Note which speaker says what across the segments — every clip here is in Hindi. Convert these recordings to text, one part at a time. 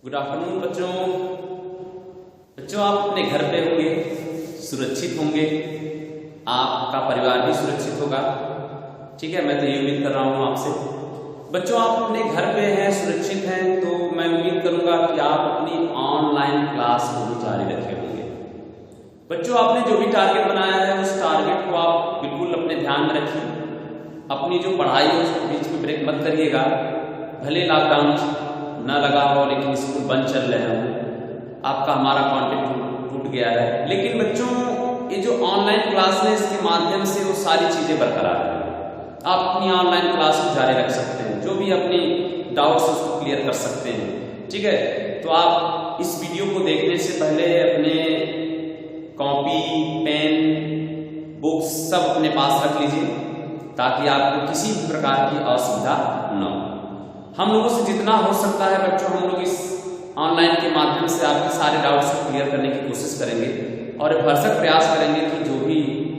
Speaker 1: गुड आफ्टरनून बच्चों। बच्चों आप अपने घर पे होंगे, सुरक्षित होंगे, आपका परिवार भी सुरक्षित होगा। ठीक है, मैं तो ये उम्मीद कर रहा हूँ आपसे। बच्चों आप अपने घर पे हैं, सुरक्षित हैं, तो मैं उम्मीद करूंगा कि आप अपनी ऑनलाइन क्लास को भी जारी रखे होंगे। बच्चों आपने जो भी टारगेट बनाया है उस टारगेट को आप बिल्कुल अपने ध्यान में रखिए। अपनी जो पढ़ाई है उसको बीच में ब्रेक मत करिएगा। भले लॉकडाउन ना लगा हो लेकिन स्कूल बंद चल रहे हो, आपका हमारा कॉन्टेक्ट टूट गया है, लेकिन बच्चों ये जो ऑनलाइन क्लास है इसके माध्यम से वो सारी चीजें बरकरार है। आप अपनी ऑनलाइन क्लास को जारी रख सकते हैं, जो भी अपनी डाउट्स उसको क्लियर कर सकते हैं। ठीक है, तो आप इस वीडियो को देखने से पहले अपने कॉपी, पेन, बुक्स सब अपने पास रख लीजिए ताकि आपको किसी भी प्रकार की असुविधा न हो। हम लोगों से जितना हो सकता है बच्चों, हम लोग इस ऑनलाइन के माध्यम से आपके सारे डाउट्स को क्लियर करने की कोशिश करेंगे और भरसक प्रयास करेंगे कि जो भी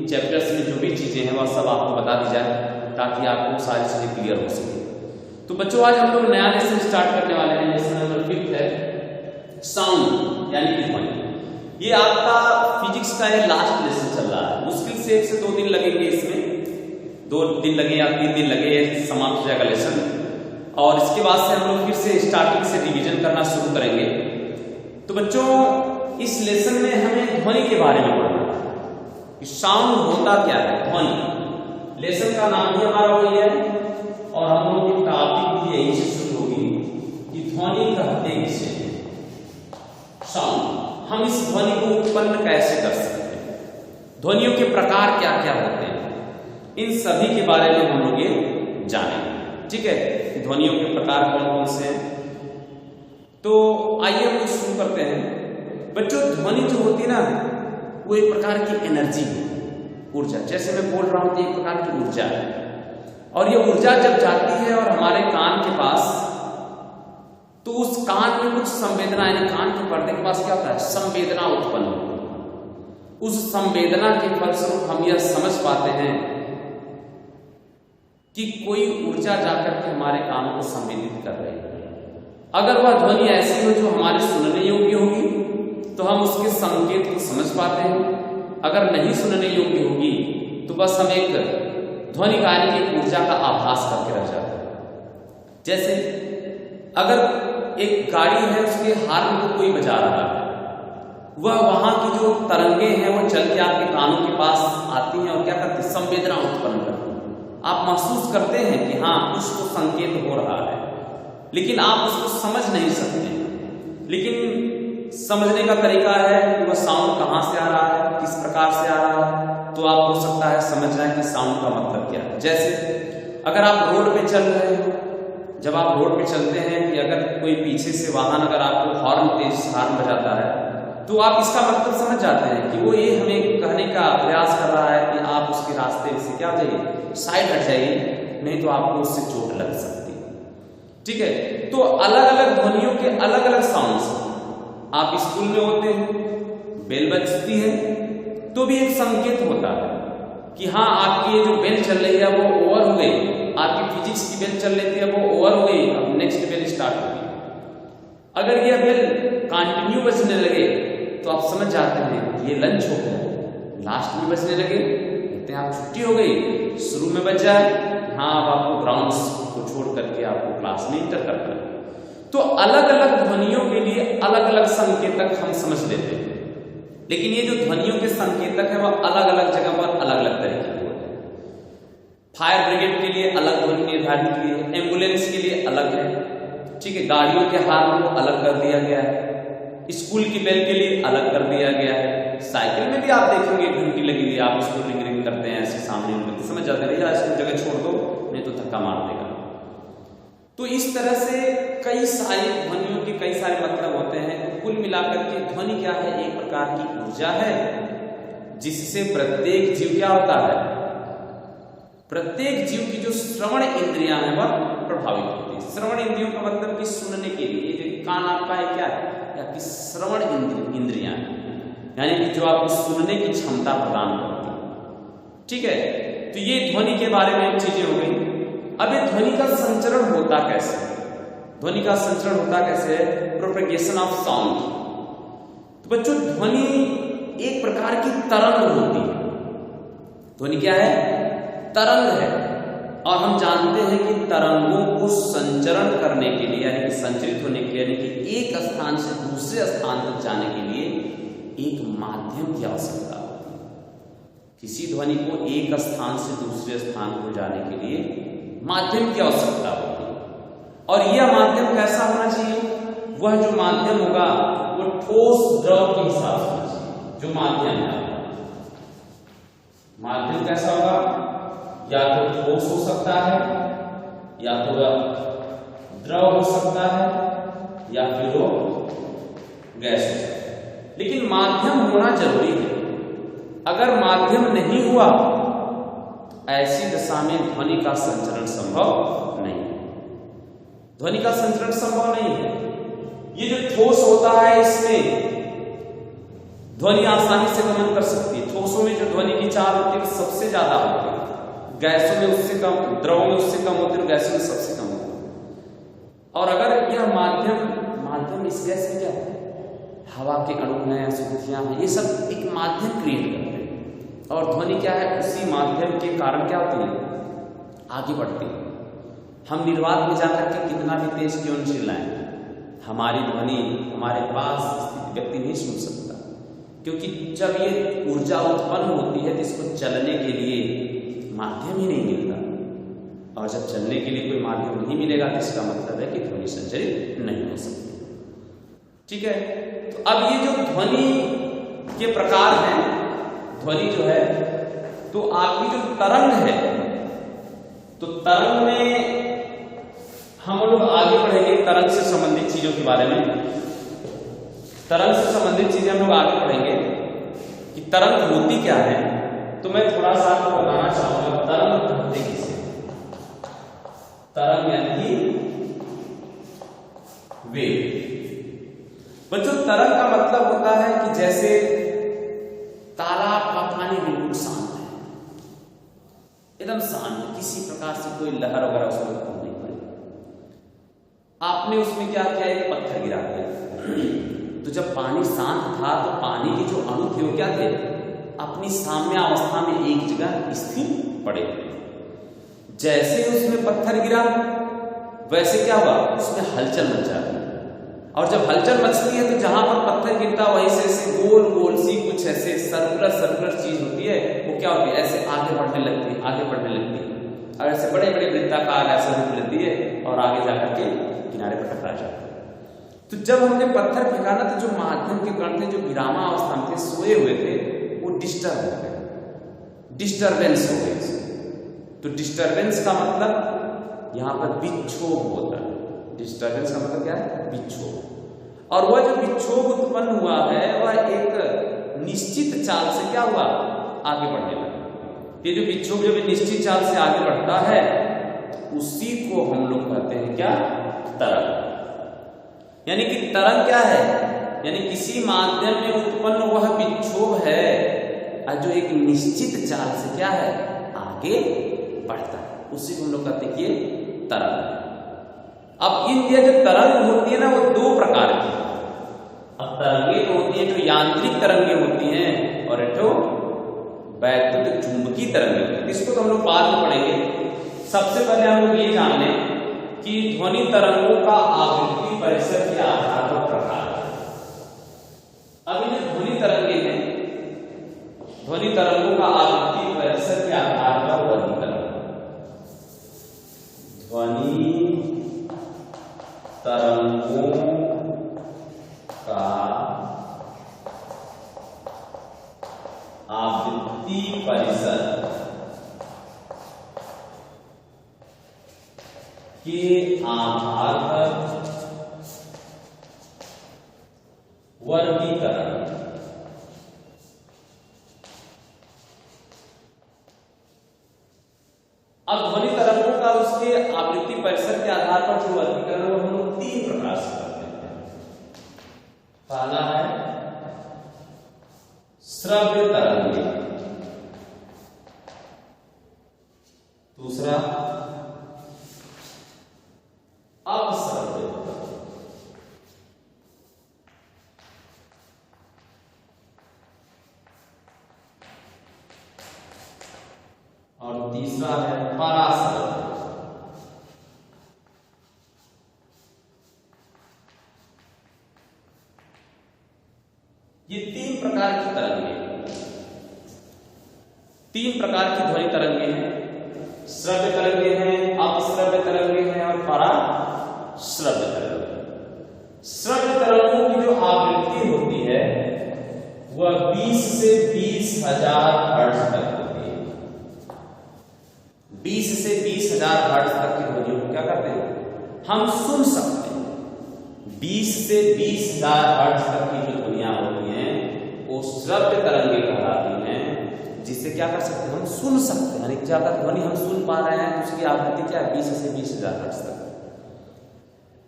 Speaker 1: चैप्टर्स में जो भी चीजें हैं वह सब आपको बता दी जाए ताकि आपको सारी चीजें क्लियर हो सके। तो बच्चों आज हम लोग नया लेसन स्टार्ट करने वाले हैं। लेसन नंबर 5 है साउंड यानी कि ध्वनि। ये आपका फिजिक्स का ये लास्ट लेसन चल रहा है। मुश्किल से 1 से 2 दिन लगेंगे, इसमें 2 दिन लगे या 3 दिन लगे समाप्त हो जाएगा लेसन, और इसके बाद से हम लोग फिर से स्टार्टिंग से रिवीजन करना शुरू करेंगे। तो बच्चों इस लेसन में हमें ध्वनि के बारे में पढ़ना है कि साउंड होता क्या है, ध्वनि। लेसन का नाम ही हमारा वही है और हम लोग की टॉपिक भी यही से शुरू होगी कि ध्वनि कहते किसे, साउंड। हम इस ध्वनि को उत्पन्न कैसे कर सकते हैं, ध्वनियों के प्रकार क्या क्या होते हैं, इन सभी के बारे में हम लोग ये जानेंगे। ठीक है, ध्वनियों के प्रकार कौन कौन से हैं। तो आइए हम शुरू करते हैं। बच्चों ध्वनि जो होती है ना, वो एक प्रकार की एनर्जी है, ऊर्जा। जैसे मैं बोल रहा हूं तो एक प्रकार की ऊर्जा है, और ये ऊर्जा जब जाती है और हमारे कान के पास, तो उस कान में कुछ संवेदना, यानी कान के पर्दे के पास क्या होता है, संवेदना उत्पन्न होती है। उस संवेदना के फलस्वरूप हम यह समझ पाते हैं कि कोई ऊर्जा जाकर के हमारे कान को संवेदित कर रही है। अगर वह ध्वनि ऐसी हो जो हमारे सुनने योग्य होगी तो हम उसके संकेत को समझ पाते हैं। अगर नहीं सुनने योग्य होगी तो बस हम एक ध्वनि का यानी एक ऊर्जा का आभास करके रह जाते हैं। जैसे अगर एक गाड़ी है, उसके हार्न को कोई बजा रहा है, वह वहां की जो तरंगे हैं वो चल के आपके कानों के पास आती हैं और क्या करती है, संवेदना उत्पन्न करती है। आप महसूस करते हैं कि हाँ कुछ तो संकेत हो रहा है, लेकिन आप उसको समझ नहीं सकते। लेकिन समझने का तरीका है कि वह साउंड कहाँ से आ रहा है, किस प्रकार से आ रहा है, तो आप हो सकता है समझ जाए कि साउंड का मतलब क्या है। जैसे अगर आप रोड पे चल रहे हैं, जब आप रोड पे चलते हैं कि अगर कोई पीछे से वाहन अगर आपको हॉर्न, तेज हॉर्न बजाता है, तो आप इसका मतलब समझ जाते हैं कि वो ये हमें कहने का प्रयास कर रहा है कि आप उसके रास्ते से क्या जाइए, साइड हट जाइए, नहीं तो आपको उससे चोट लग सकती है। ठीक है, तो अलग अलग ध्वनियों के अलग अलग साउंड्स। आप स्कूल में होते हैं, बेल बजती है तो भी एक संकेत होता है कि हाँ आपकी ये जो बेल चल रही है वो ओवर हो गई। आपकी फिजिक्स की बेल चल रही थी, अब वो ओवर हो गई, अब नेक्स्ट बेल स्टार्ट होगी। अगर ये बेल कंटिन्यू बजने लगे तो आप समझ जाते हैं ये लंच हो गया, लास्ट में बजने लगे कहते हैं आप छुट्टी हो गई, शुरू में बच जाए हाँ अब आपको ग्राउंड्स को छोड़ करके आपको क्लास में इंटर करना है। तो अलग अलग ध्वनियों के लिए अलग अलग संकेतक हम समझ लेते हैं, लेकिन ये जो ध्वनियों के संकेतक है वह अलग अलग जगह पर अलग अलग तरीके के होते हैं। फायर ब्रिगेड के लिए अलग ध्वनि निर्धारित की है, एम्बुलेंस के लिए अलग है। ठीक है, गाड़ियों के हार्न को अलग कर दिया गया है, स्कूल की बेल के लिए अलग कर दिया गया है। साइकिल में भी आप देखेंगे घंटी लगी हुई, आप उसको रिंग रिंग करते हैं, ऐसे सामने करते, समझ जाते हैं भैया इसको जगह छोड़ दो नहीं तो धक्का मार देगा। तो इस तरह से कई सारी ध्वनियों के कई सारे मतलब होते हैं। तो कुल मिलाकर के ध्वनि क्या है, एक प्रकार की ऊर्जा है जिससे प्रत्येक जीव क्या होता है, प्रत्येक जीव की जो श्रवण इंद्रियां हैं वह प्रभावित होती है। श्रवण इंद्रियों का मतलब कि सुनने के लिए जो कान आपका है क्या है, आपकी श्रवण इंद्रियां यानी कि जो आपको सुनने की क्षमता प्रदान करती है। ठीक है, तो ये ध्वनि के बारे में चीजें हो गई। अब ये ध्वनि का संचरण होता कैसे, ध्वनि का संचरण होता कैसे है? Propagation of sound. तो बच्चों ध्वनि एक प्रकार की तरंग होती है। ध्वनि क्या है? तरंग है। और हम जानते हैं कि तरंगों को संचरण करने के लिए यानी कि संचरित होने के लिए यानी कि एक स्थान से दूसरे स्थान तक जाने के लिए एक माध्यम की आवश्यकता होती है। किसी ध्वनि को एक स्थान से दूसरे स्थान को जाने के लिए माध्यम की आवश्यकता होती है। और यह माध्यम कैसा होना चाहिए? वह जो माध्यम होगा वो ठोस द्रव के हिसाब से होना चाहिए। जो माध्यम है, माध्यम कैसा होगा? या तो ठोस हो सकता है, या तो द्रव हो सकता है, या फिर वो गैस हो सकता है। लेकिन माध्यम होना जरूरी है। अगर माध्यम नहीं हुआ तो ऐसी दशा में ध्वनि का संचरण संभव नहीं है। ध्वनि का संचरण संभव नहीं है। ये जो ठोस होता है इसमें ध्वनि आसानी से गमन कर सकती है। ठोसों में जो ध्वनि की चाल होती है वो सबसे ज्यादा होती है, गैसों में उससे कम, द्रव में उससे कम होती है, और गैसों में सबसे कम होती है। और अगर यह माध्यम इस गैस में क्या है? हवा के अणु हैं, अशुद्धियां हैं, ये सब एक माध्यम क्रिएट करते हैं। और ध्वनि क्या है? उसी माध्यम के कारण क्या होती है? आगे बढ़ती है। हम निर्वात में जाकर के कितना भी तेज क्यों न चिल्लाएं, हमारी ध्वनि हमारे पास स्थित व्यक्ति नहीं सुन सकता, क्योंकि जब ये ऊर्जा उत्पन्न होती है तो इसको चलने के लिए माध्यम ही नहीं मिलता। और जब चलने के लिए कोई माध्यम नहीं मिलेगा तो इसका मतलब है कि ध्वनि संचरित नहीं हो सकती। ठीक है, तो अब ये जो ध्वनि के प्रकार हैं, ध्वनि जो है तो आपकी जो तरंग है, तो तरंग में हम लोग आगे बढ़ेंगे। तरंग से संबंधित चीजों के बारे में, तरंग से संबंधित चीजें हम लोग आगे पढ़ेंगे कि तरंग होती क्या है। तो मैं थोड़ा सा आपको बताना चाहूंगा तरंग होती किसे। तरंग यानी वेव। बच्चों तरंग का मतलब होता है कि जैसे तालाब का पानी बिल्कुल शांत है, एकदम शांत है, किसी प्रकार से कोई लहर वगैरह उसमें उत्पन्न नहीं पड़ी। आपने उसमें क्या किया? एक पत्थर गिरा दिया। तो जब पानी शांत था तो पानी के जो अणु थे वो क्या थे? अपनी साम्यावस्था में एक जगह स्थिर पड़े। जैसे उसमें पत्थर गिरा वैसे क्या हुआ? उसमें हलचल मच जाती है। और जब हलचल मचती है तो जहां पर पत्थर गिरता वहीं से ऐसे गोल गोल सी कुछ ऐसे सर्कुलर चीज होती है, वो क्या होती है? ऐसे आगे बढ़ने लगती है, आगे बढ़ने लगती है, और ऐसे बड़े बड़े वृत्ताकार ऐसा रूप लेती है और आगे जाकर के किनारे पर टकरा जाती है। तो जब हमने पत्थर फेंका ना तो जो माध्यम के कण थे, जो विरामा अवस्था में थे, सोए हुए थे, वो डिस्टर्ब हो गए, डिस्टर्बेंस हो गई। तो डिस्टर्बेंस का मतलब यहां पर विक्षोभ होता है। डिस्टर्बेंस का मतलब क्या है? विक्षोभ। और वह जो विक्षोभ उत्पन्न हुआ है वह एक निश्चित चाल से क्या हुआ? आगे बढ़ने लगा। ये जो विक्षोभ जब निश्चित चाल से आगे बढ़ता है उसी को हम लोग कहते हैं क्या? तरंग। यानी कि तरंग क्या है? यानी किसी माध्यम में उत्पन्न वह विक्षोभ है जो एक निश्चित चाल से क्या है? आगे बढ़ता है, उसी को हम लोग कहते हैं कि तरंग। अब ये जो तरंग होती है ना वो दो प्रकार की। अब तरंगे तो होती है जो यांत्रिक तरंगे होती हैं, और एक तो वैद्युत चुंबकीय तरंगे होती है। इसको तो हम लोग बाद में पढ़ेंगे। सबसे पहले हम लोग ये जान लें कि ध्वनि तरंगों का आवृत्ति परिसर के आधार पर प्रकार है। अब ये ध्वनि तरंगे हैं, ध्वनि तरंगों का आवृत्ति परिसर के आधार पर वर्गीकरण। ध्वनि तरंगों का आवृत्ति परिसर के आधार पर वर्गीकरण। अब ध्वनि तरंगों का उसके आवृत्ति परिसर के आधार पर जो वर्गीकरण है हम लोग तीन प्रकार से करते हैं। पहला है श्रव्य तरंगे, दूसरा अपश्रव्य, दूसरा है पराश्रव्य। ये तीन प्रकार की तरंगे, तीन प्रकार की ध्वनि तरंगे हैं। श्रव्य तरंगे हैं, अपश्रव्य तरंगे हैं और पराश्रव्य तरंगे। श्रव्य तरंगों की जो आवृत्ति होती है वह 20 से 20,000 हर्ट्ज तक होती है। 20 से 20,000 हर्ट्ज तक की ध्वनियों को क्या करते हैं, हम सुन सकते हैं। 20 से 20,000 हर्ट्ज तक की जो ध्वनियां होती हैं वो श्रव्य तरंगे कहलाती हैं, जिससे क्या कर सकते हैं, हम सुन सकते हैं। यानी क्या ध्वनि हम सुन पा रहे हैं, उसकी आवृत्ति क्या है, 20 से 20,000 हर्ट्ज तक।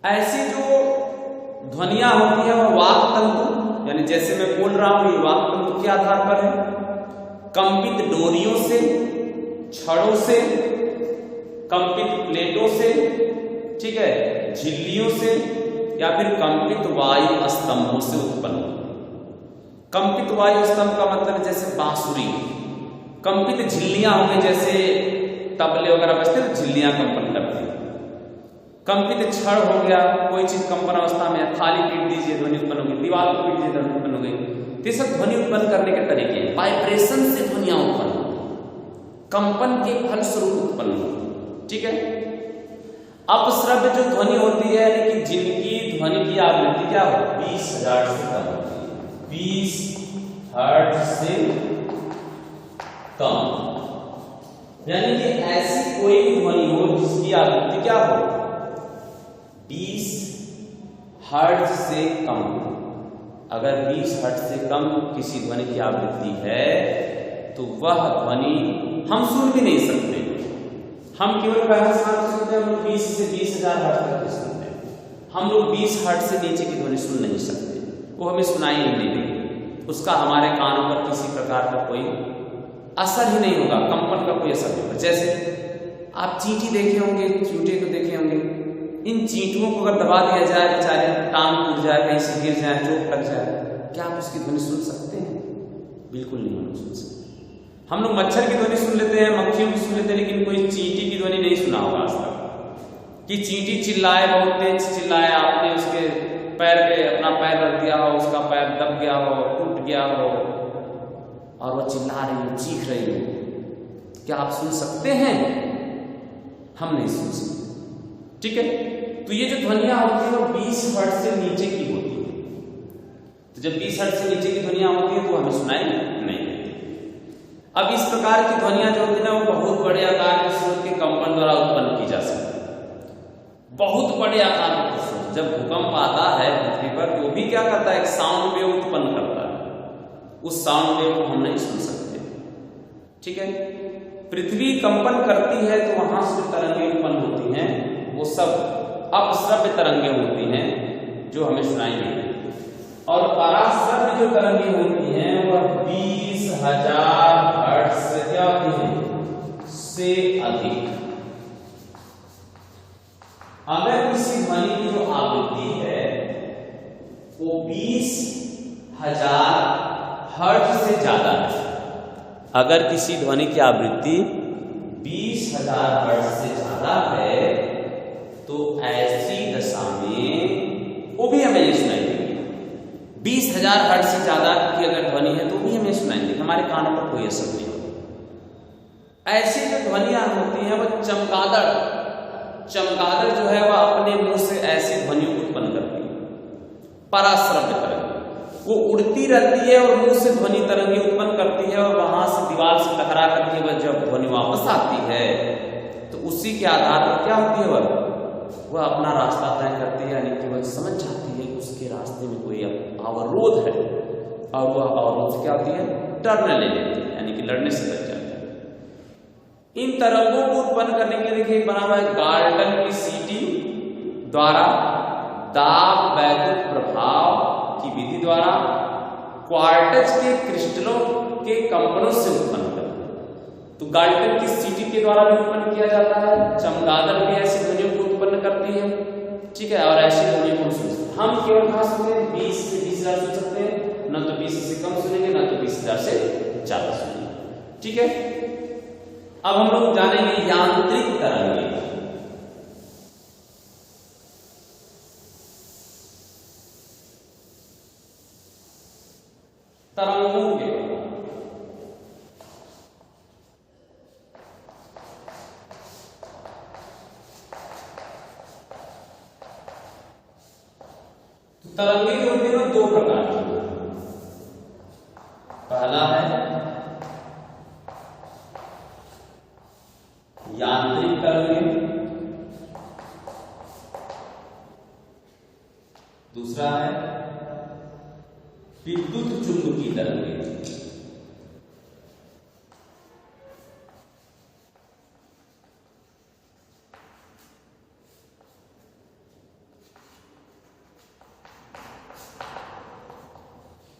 Speaker 1: ऐसी जो ध्वनियां होती है वह वाक् तंतु, यानी जैसे मैं बोल रहा हूं, ये वाक् तंतु के आधार पर है। कंपित डोरियों से, छड़ों से, कंपित प्लेटों से, ठीक है, झिल्लियों से, या फिर कंपित वायु स्तंभों से उत्पन्न होती है। कंपित वायु स्तंभ का मतलब जैसे बांसुरी, कंपित झिल्लियां होंगी, जैसे तबले वगैरह बजते हैं, झिल्लियां कंपन करती हैं। कंपित छड़ हो गया, कोई चीज कंपन अवस्था में, थाली पीट दीजिए ध्वनि उत्पन्न होगी, दीवार को पीट दीजिए ध्वनि उत्पन्न हो गई। ये सब ध्वनि उत्पन्न करने के तरीके हैं। वाइब्रेशन से ध्वनियां उत्पन्न होती, कंपन के फलस्वरूप उत्पन्न होती, ठीक है। अपश्रव्य जो ध्वनि होती है, यानी कि जिनकी ध्वनि की आवृत्ति क्या हो, 20,000 से कम होती है, 20 हर्ट्ज से कम, यानी कि ऐसी कोई भी ध्वनि हो जिसकी आवृत्ति क्या हो, 20 हर्ट्ज से कम। अगर 20 हर्ट्ज से कम किसी ध्वनि की आवृत्ति है तो वह ध्वनि हम सुन भी नहीं सकते। हम केवल पहला स्थान सुनते हैं, हम लोग 20 से 20,000 हर्ट्ज तक सुनते हैं। हम लोग 20 हर्ट्ज से नीचे की ध्वनि सुन नहीं सकते, वो हमें सुनाई ही नहीं देगी, उसका हमारे कानों पर किसी प्रकार का कोई असर ही नहीं होगा, कंपन का कोई असर नहीं होगा। जैसे आप चींटी देखे होंगे, चूटे को देखे होंगे, इन चींटुओं को अगर दबा दिया जाए, बेचारे टांग टूट जाए, कहीं से गिर जाए, चोट लग जाए, क्या आप उसकी ध्वनि सुन सकते हैं? बिल्कुल नहीं हम सुन सकते। हम लोग मच्छर की ध्वनि सुन लेते हैं, मक्खियों की सुन लेते हैं, लेकिन कोई चींटी की ध्वनि नहीं सुना होगा आज तक कि चींटी चिल्लाए, बहुत तेज चिल्लाए, आपने उसके पैर पे अपना पैर रख दिया हो, उसका पैर दब गया हो, टूट गया हो और वो चिल्ला रही हो, चीख रही हो, क्या आप सुन सकते हैं? हम नहीं सुन सकते, ठीक है। तो ये जो ध्वनियां होती है वो 20 हर्ट्ज से नीचे की होती है। तो जब 20 हर्ट्ज से नीचे की ध्वनियां होती है तो हमें सुनाई नहीं देती। अब इस प्रकार की ध्वनियां जो होती है ना, वो बहुत बड़े आकार के स्रोत के कंपन द्वारा उत्पन्न की जा सकती है। बहुत बड़े आकार के स्रोत, जब भूकंप आता है पृथ्वी पर तो भी क्या करता है, एक साउंड वेव उत्पन्न करता है। उस साउंड वेव को हम नहीं सुन सकते, ठीक है। पृथ्वी कंपन करती है तो वहां से जो तरंगें उत्पन्न होती हैं वो सब अपश्रव्य तरंगें होती हैं जो हमें सुनाई नहीं देती। और पराश्रव्य जो तरंगें होती हैं वह 20,000 हर्ट्ज से क्या होती हैं, से अधिक। अगर किसी ध्वनि की जो आवृत्ति है वो 20,000 हर्ट्ज से ज्यादा है, अगर किसी ध्वनि की आवृत्ति 20,000 हर्ट्ज से ज्यादा है तो ऐसी दशा में वो भी हमें ये सुनाई देगी। 20,000 हर्ट्ज से ज्यादा की अगर ध्वनि है तो भी हमें सुनाई देगी, हमारे कानों पर कोई असर नहीं होगा। ऐसी जो ध्वनियां होती हैं वो चमगादड़ जो है वह अपने मुंह से ऐसी ध्वनियों को उत्पन्न करती है। पराश्रव्य तरंग वो उड़ती रहती है और मुंह से ध्वनि तरंगे उत्पन्न करती है और वहां से दीवार से टकरा करके वह जब ध्वनि वापस आती है तो उसी के आधार पर क्या होती है, वह अपना रास्ता तय करती है, यानी कि वह समझ जाती है कि उसके रास्ते में कोई अवरोध है और वह अवरोध से क्या होती है, टर्न ले लेती है, यानी कि लड़ने से बच जाती है। इन तरंगों को उत्पन्न करने के लिए देखिए बना हुआ है गाल्टन की सीटी द्वारा, दाब वैद्युत प्रभाव की विधि द्वारा, क्वार्ट्ज के क्रिस्टलों के कंपनों से उत्पन्न करते हैं। तो गाल्टन की सीटी के द्वारा भी उत्पन्न किया जाता है। चमगादड़ भी ऐसी ध्वनियों को उत्पन्न करती है, ठीक है। और ऐसी ध्वनियों को सुन सकते हैं हम, केवल कहां सुनते हैं, 20 से 20,000 सुन सकते हैं, न तो 20 से कम सुनेंगे, न तो 20,000 से ज्यादा सुनेंगे, ठीक है। अब हम लोग जानेंगे यांत्रिक तरंगे। तरंगों के तरंगे जो होती है दो प्रकार की। पहला है यांत्रिक तरंगे, दूसरा है विद्युत चुंबकीय तरंगे।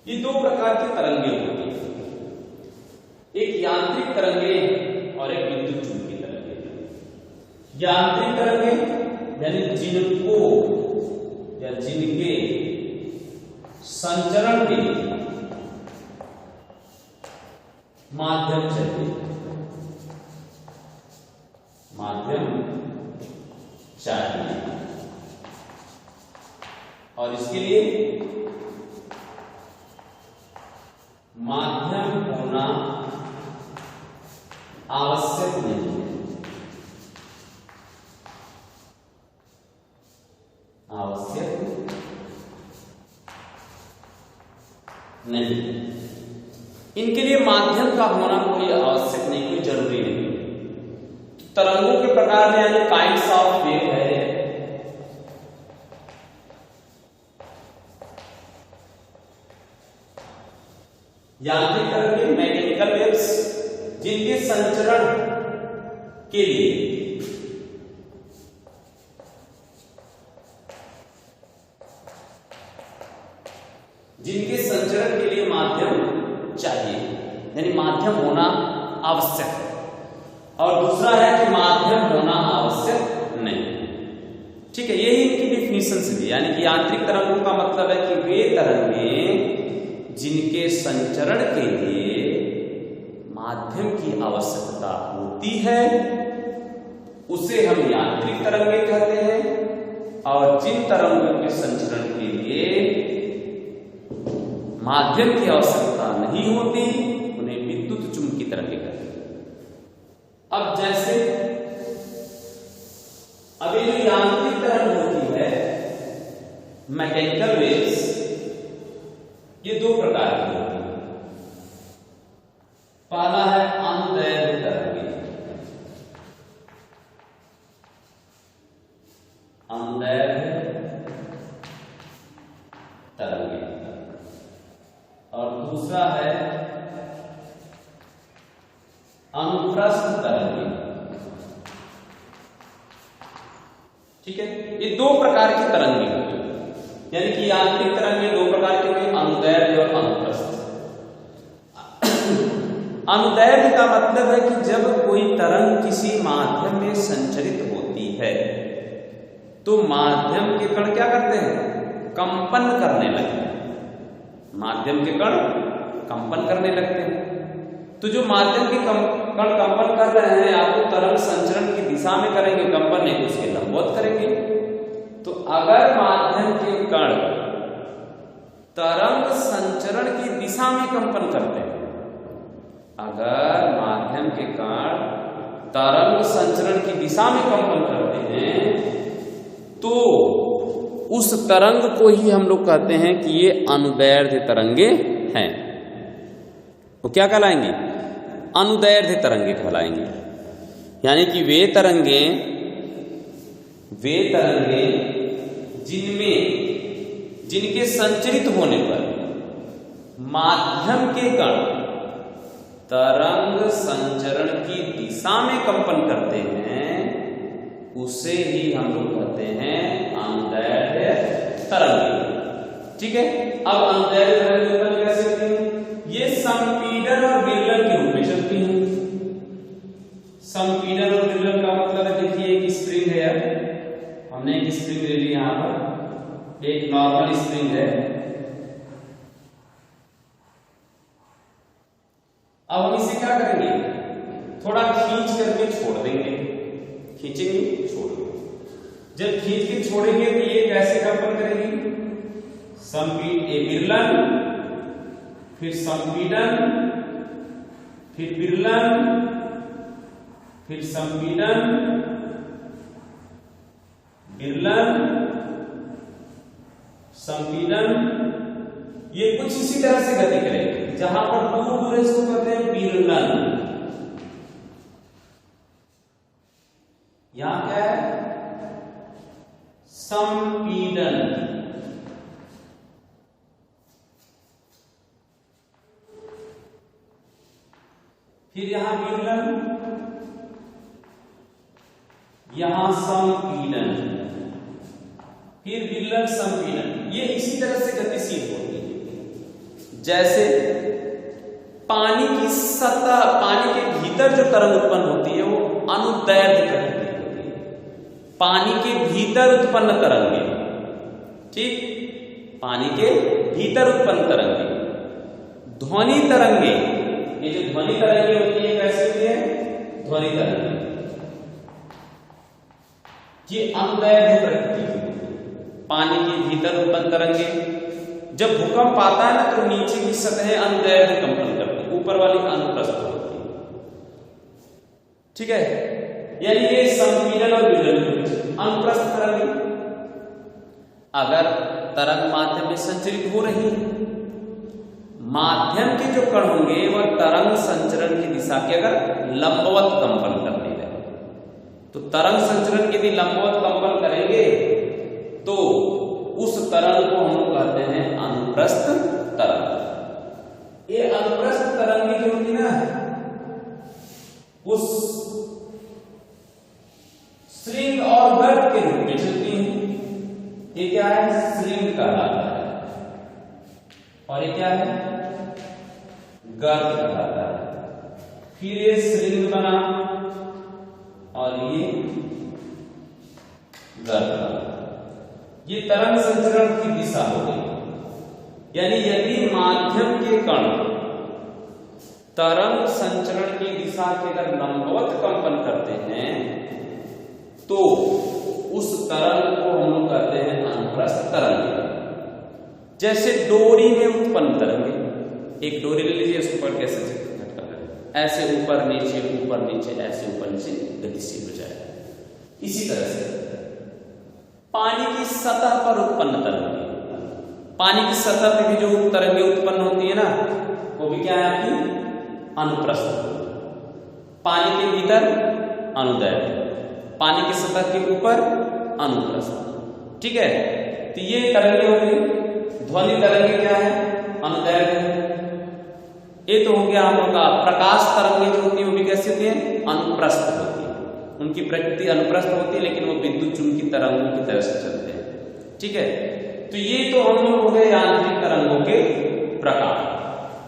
Speaker 1: ये दो प्रकार की तरंगे होती हैं, एक यांत्रिक तरंगे और एक विद्युत चुंबकीय तरंगे। यांत्रिक तरंगे यानी जिनको या जिनके संचरण के माध्यम चाहिए, और इसके लिए माध्यम होना आवश्यक नहीं है, इनके लिए माध्यम का होना कोई आवश्यक नहीं, कोई जरूरी नहीं। तरंगों के प्रकार में यानी काइंड्स ऑफ वेव है। यांत्रिक तरंगे मैकेनिकल वेव्स जिनके संचरण के लिए माध्यम चाहिए, यानी माध्यम होना आवश्यक है। और दूसरा है कि माध्यम होना आवश्यक नहीं। ठीक है, यही इनकी डिफिनीशन से दी। यानी कि यांत्रिक तरंगों का मतलब है कि वे तरंगे जिनके संचरण के लिए माध्यम की आवश्यकता होती है उसे हम यांत्रिक तरंगे कहते हैं, और जिन तरंगों के संचरण के लिए माध्यम की आवश्यकता नहीं होती उन्हें विद्युत चुंबकीय तरंगे कहते हैं। अब जैसे अभी जो यांत्रिक तरंग होती है मैकेनिकल वेव्स, ये दो प्रकार की होती है। पहला है अनुदैर्घ्य तरंगे। तरंगे और दूसरा है अनुप्रस्थ तरंगे। ठीक है, ये दो प्रकार की तरंगे होती है। यानी कि यांत्रिक तरंगे दो प्रकार की होती है, अनुदैर्घ्य और अनुप्रस्थ। अनुदैर्घ्य का मतलब है कि जब कोई तरंग किसी माध्यम में संचरित होती है तो माध्यम के कण क्या करते हैं? कंपन करने लगते हैं। माध्यम के कण कंपन करने लगते हैं। तो जो माध्यम के कण कंपन कर रहे हैं, आप तो तरंग संचरण की दिशा में करेंगे कंपन, नहीं तो उसके लंबवत करेंगे। तो अगर माध्यम के कण तरंग संचरण की दिशा में कंपन करते हैं, अगर माध्यम के कण तरंग संचरण की दिशा में कंपन करते हैं तो उस तरंग को ही हम लोग कहते हैं कि ये अनुदैर्घ्य तरंगे हैं। वो क्या कहलाएंगे? अनुदैर्घ्य तरंगे कहलाएंगे। यानी कि वे तरंगे जिनके संचरित होने पर माध्यम के कण तरंग संचरण की दिशा में कंपन करते हैं, उसे ही हम लोग कहते हैं अनुदैर्घ्य तरंगे। ठीक है, अब अनुदैर्घ्य तरंगे उत्पन्न कैसे होती हैं? ये संपीड़न और विरलन के रूप में चलती हैं। संपीड़न और विरलन का मतलब है, देखिए एक स्प्रिंग है, हमने एक स्प्रिंग ले ली, यहां पर एक नॉर्मल स्प्रिंग है। अब हम इसे क्या करेंगे? थोड़ा खींच करके छोड़ देंगे, खींचेंगे छोड़ देंगे। जब खींच के छोड़ेंगे तो ये कैसे कंपन करेगी? विरलन, फिर संपीडन, फिर विरलन, फिर संपीडन, विरलन, संपीडन। ये कुछ इसी तरह से गति करेंगे। जहां पर दूर दूर इसको कहते हैं विरलन। यहां क्या है? संपीडन। फिर यहां विरलन, यहां संपीडन, फिर विरलन, संपीडन। ये इसी तरह से गतिशील होती है। जैसे पानी की सतह, पानी के भीतर जो तरंग उत्पन्न होती है वो अनुदैर्ध्य प्रकृति होती है। पानी के भीतर उत्पन्न तरंगे, ठीक, पानी के भीतर उत्पन्न तरंगे। ध्वनि तरंगे, ये जो ध्वनि तरंगे होती है कैसे होती है? ध्वनि तरंगे ये अनुदैर्ध्य प्रकृति की होती है। पानी के भीतर उत्पन्न तरंगे, जब भूकंप आता है ना तो नीचे की सतह अनुदैर्ध्य कंपन करती है, ऊपर वाली अनुप्रस्थ होती है, ठीक है। यानी ये संपीडन और विरलन के बीच अनुप्रस्थ तरंगे। अगर तरंग माध्यम में संचरित हो रही है, माध्यम के जो कण होंगे वह तरंग संचरण की दिशा के अगर लंबवत कंपन करते रहे, तो तरंग संचरण की यदि लंबवत कंपन करेंगे तो उस तरंग को हम लोग कहते हैं अनुप्रस्थ तरंग। ये अनुप्रस्थ तरंग जो होती है ना, उस श्रृंग और गर्भ के रूप में चलती है। ये क्या है? श्रृंग कहलाता है, और ये क्या है? गर्भ कहलाता है। फिर ये श्रृंग बना और ये गर्भ बना। ये तरंग संचरण की दिशा हो गई। यानी यदि माध्यम के कण तरंग संचरण की दिशा के अगर लंबवत कंपन करते हैं तो उस तरंग को हम लोग कहते हैं अनुप्रस्थ तरंग। जैसे डोरी में उत्पन्न तरंगे, एक डोरी ले लीजिए, उसको पकड़ कैसे झटका करें, ऐसे ऊपर नीचे, ऐसे ऊपर नीचे गतिशील हो जाएगा। इसी तरह से पानी की सतह पर उत्पन्न तरंगे, पानी की सतह पर भी जो तरंगे उत्पन्न होती है ना, वो भी क्या है? आपकी अनुप्रस्थ। पानी के भीतर अनुदैर्ध्य, पानी की सतह के ऊपर अनुप्रस्थ, ठीक है। तो ये तरंगे हो गई। ध्वनि तरंगे क्या है? अनुदैर्ध्य। ये तो हो गया हम लोग का। प्रकाश तरंगे जो होती है वो भी कैसे होती है? अनुप्रस्थ होती है। उनकी प्रकृति अनुप्रस्थ होती है, लेकिन वो विद्युत चुंबकीय तरंगों की तरह से चलते हैं, ठीक है। तो ये तो हम लोग हो गए यांत्रिक तरंगों के प्रकार,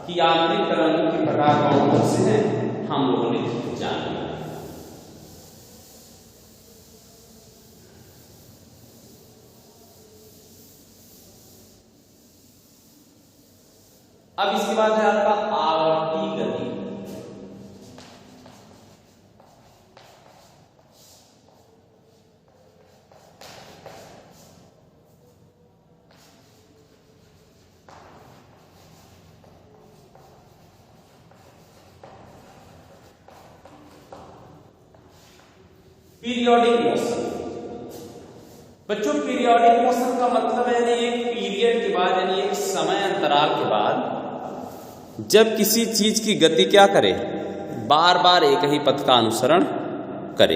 Speaker 1: कि यांत्रिक तरंगों के प्रकार कौन कौन से हैं हम लोगों ने जान लिया। अब इसके बाद है आपका आवर्ती गति। Periodic motion. बच्चों, पीरियोडिक मोशन का मतलब है यानी एक पीरियड के बाद, यानी एक समय अंतराल के बाद जब किसी चीज की गति क्या करे? बार बार एक ही पथ का अनुसरण करे।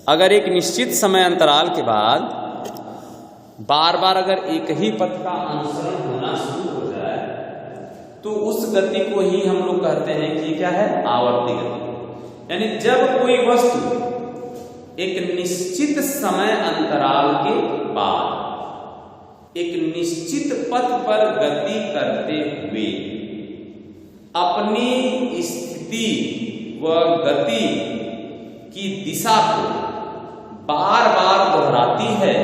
Speaker 1: अगर एक निश्चित समय अंतराल के बाद बार बार अगर एक ही पथ का अनुसरण होना शुरू हो जाए तो उस गति को ही हम लोग कहते हैं कि क्या है? आवर्ती गति। यानी जब कोई वस्तु एक निश्चित समय अंतराल के बाद एक निश्चित पथ पर गति करते हुए अपनी स्थिति व गति की दिशा को बार बार दोहराती है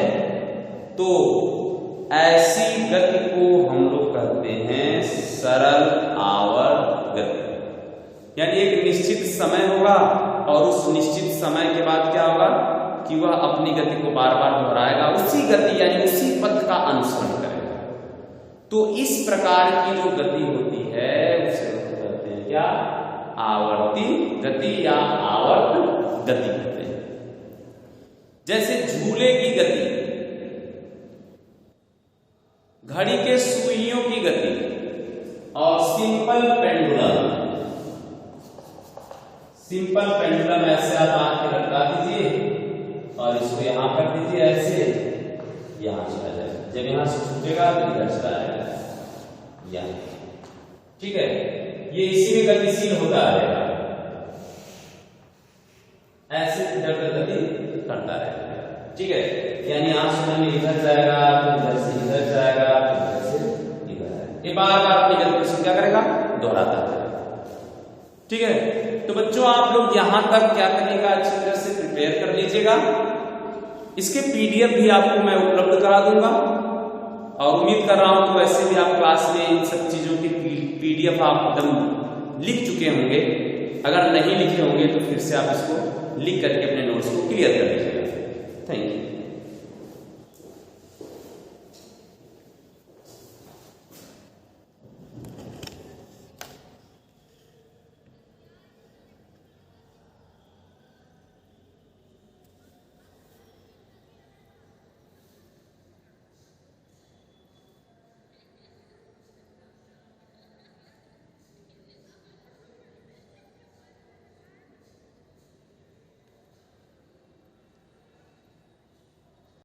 Speaker 1: तो ऐसी गति को हम लोग कहते हैं सरल आवर्त गति। यानी एक निश्चित समय होगा, और उस निश्चित समय के बाद क्या होगा कि वह अपनी गति को बार बार दोहराएगा, उसी गति यानी उसी पथ का अनुसरण करेगा। तो इस प्रकार की जो गति होती है उसे कहते हैं क्या, आवर्ती गति या आवर्त गति कहते हैं। जैसे झूले की गति, घड़ी के सुइयों की गति और सिंपल पेंडुलम ऐसे आप आंखें लटका दीजिए और इसको यहां कर दीजिए, ऐसे यहां चला जाएगा। जब यहां से छूटेगा तो इधर चला जाएगा, ठीक है। ये इसी में गतिशील होता रहेगा, ऐसे इधर गति करता रहेगा, ठीक है। यानी आंसू में इधर जाएगा तो इधर से इधर जाएगा, इधर से इधर आएगा। ये बार बार अपनी गति को क्या करेगा, दोहराता रहेगा, ठीक है। तो बच्चों आप लोग यहां तक क्या करने का अच्छी तरह से प्रिपेयर कर लीजिएगा। इसके पीडीएफ भी आपको मैं उपलब्ध करा दूंगा और उम्मीद कर रहा हूं कि वैसे भी आप क्लास में इन सब चीजों की पीडीएफ आप एकदम लिख चुके होंगे। अगर नहीं लिखे होंगे तो फिर से आप इसको लिख करके अपने नोट्स को क्लियर कर लीजिएगा। Thank you.